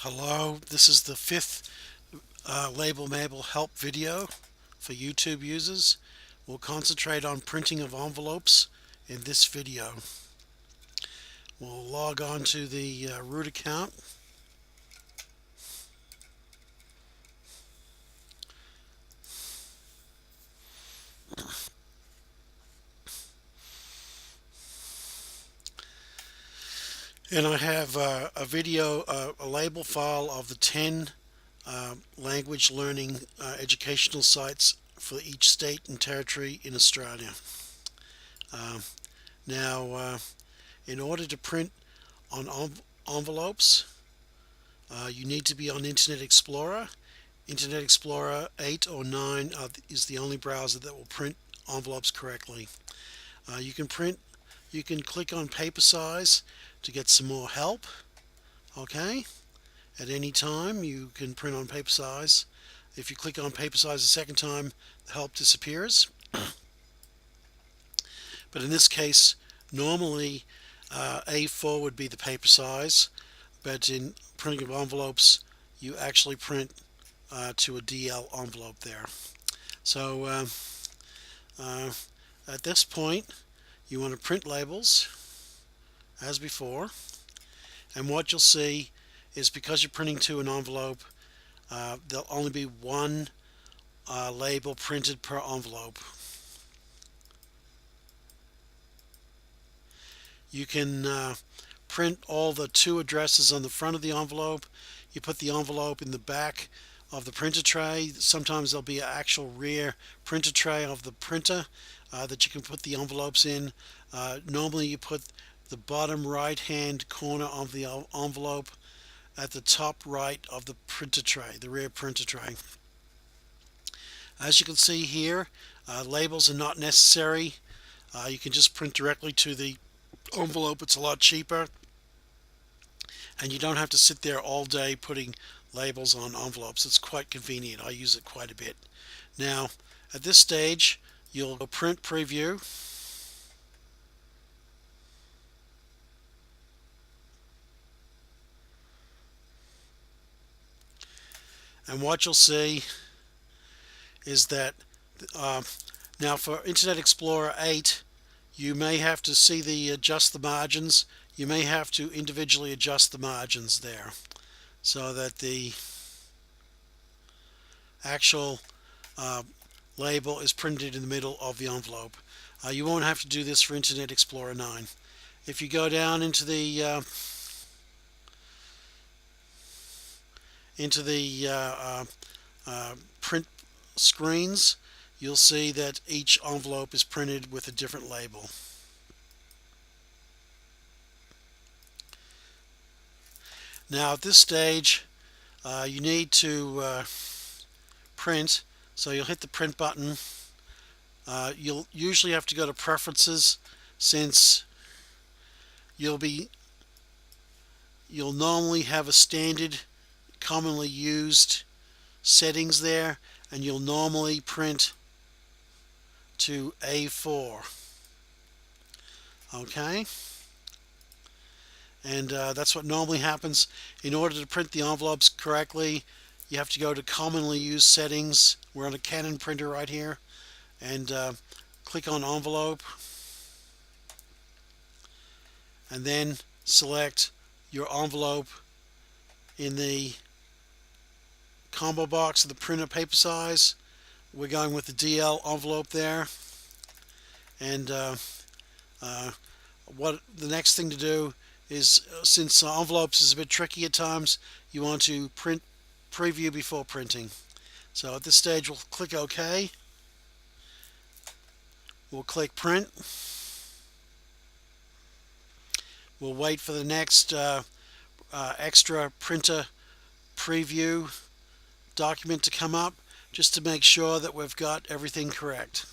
Hello, this is the fifth Label Mabel help video for YouTube users. We'll concentrate on printing of envelopes in this video. We'll log on to the root account. And I have a video, a label file of the 10 language learning educational sites for each state and territory in Australia. Now, in order to print on envelopes, you need to be on Internet Explorer. Internet Explorer 8 or 9 is the only browser that will print envelopes correctly. You can click on paper size to get some more help. Okay, at any time you can print on paper size. If you click on paper size a second time, the help disappears. But in this case, normally A4 would be the paper size, but in printing of envelopes, you actually print to a DL envelope there. So at this point, you want to print labels as before, and what you'll see is because you're printing to an envelope, there'll only be one label printed per envelope. You can print all the 2 addresses on the front of the envelope. You put the envelope in the back of the printer tray. Sometimes there'll be an actual rear printer tray of the printer that you can put the envelopes in. Normally you put the bottom right hand corner of the envelope at the top right of the printer tray, the rear printer tray. As you can see here, labels are not necessary. You can just print directly to the envelope. It's a lot cheaper, and you don't have to sit there all day putting labels on envelopes. It's quite convenient. I use it quite a bit. Now at this stage, you'll go print preview, and what you'll see is that now for Internet Explorer 8, you may have to see the adjust the margins. You may have to individually adjust the margins there so that the actual label is printed in the middle of the envelope. You won't have to do this for Internet Explorer 9. If you go down into the print screens, you'll see that each envelope is printed with a different label. Now at this stage, you need to print, so you'll hit the print button. You'll usually have to go to preferences, since you'll normally have a standard commonly used settings there, and you'll normally print to A4. Okay, and that's what normally happens. In order to print the envelopes correctly, you have to go to commonly used settings. We're on a Canon printer right here, and click on envelope, and then select your envelope in the combo box of the printer paper size. We're going with the DL envelope there, and what the next thing to do is, since envelopes is a bit tricky at times, you want to print preview before printing. So at this stage, we'll click OK. We'll click print. We'll wait for the next extra printer preview document to come up, just to make sure that we've got everything correct.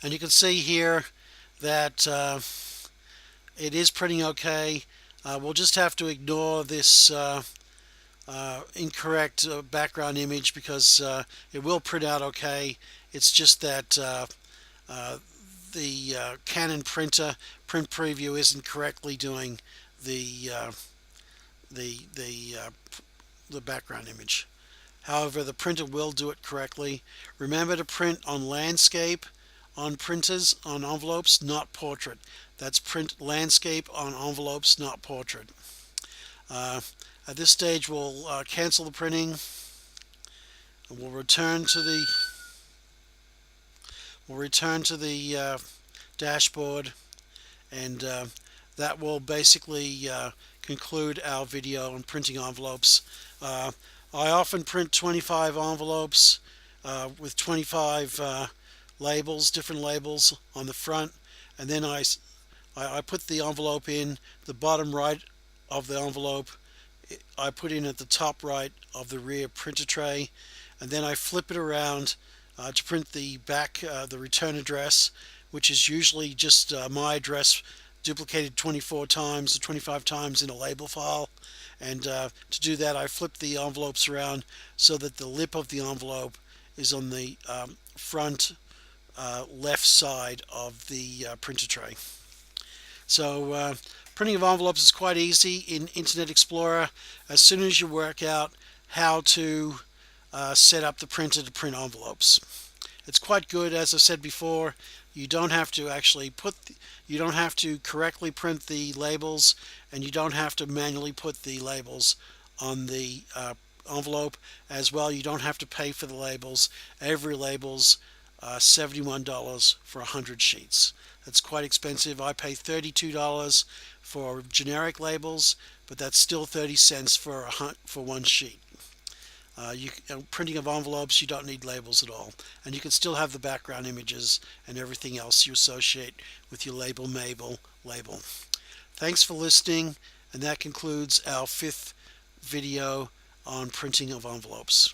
And you can see here that it is printing okay. We'll just have to ignore this incorrect background image, because it will print out okay. It's just that the Canon printer print preview isn't correctly doing the the the uh, the background image. However, the printer will do it correctly. Remember to print on landscape on printers, on envelopes, not portrait. That's print landscape on envelopes, not portrait. Uh, at this stage, we'll cancel the printing. And we'll return to the dashboard, and that will basically conclude our video on printing envelopes. I often print 25 envelopes with 25 labels, different labels on the front, and then I put the envelope in the bottom right of the envelope. I put in at the top right of the rear printer tray, and then I flip it around to print the back, the return address, which is usually just my address duplicated 24 times or 25 times in a label file. And to do that, I flip the envelopes around so that the lip of the envelope is on the front left side of the printer tray. So printing of envelopes is quite easy in Internet Explorer as soon as you work out how to set up the printer to print envelopes. It's quite good, as I said before. You don't have to you don't have to correctly print the labels, and you don't have to manually put the labels on the envelope. As well, you don't have to pay for the labels. Every label's $71 for 100 sheets. That's quite expensive. I pay $32 for generic labels, but that's still 30 cents for one sheet. Printing of envelopes, you don't need labels at all, and you can still have the background images and everything else you associate with your LabelMabel label. Thanks for listening, and that concludes our 5th video on printing of envelopes.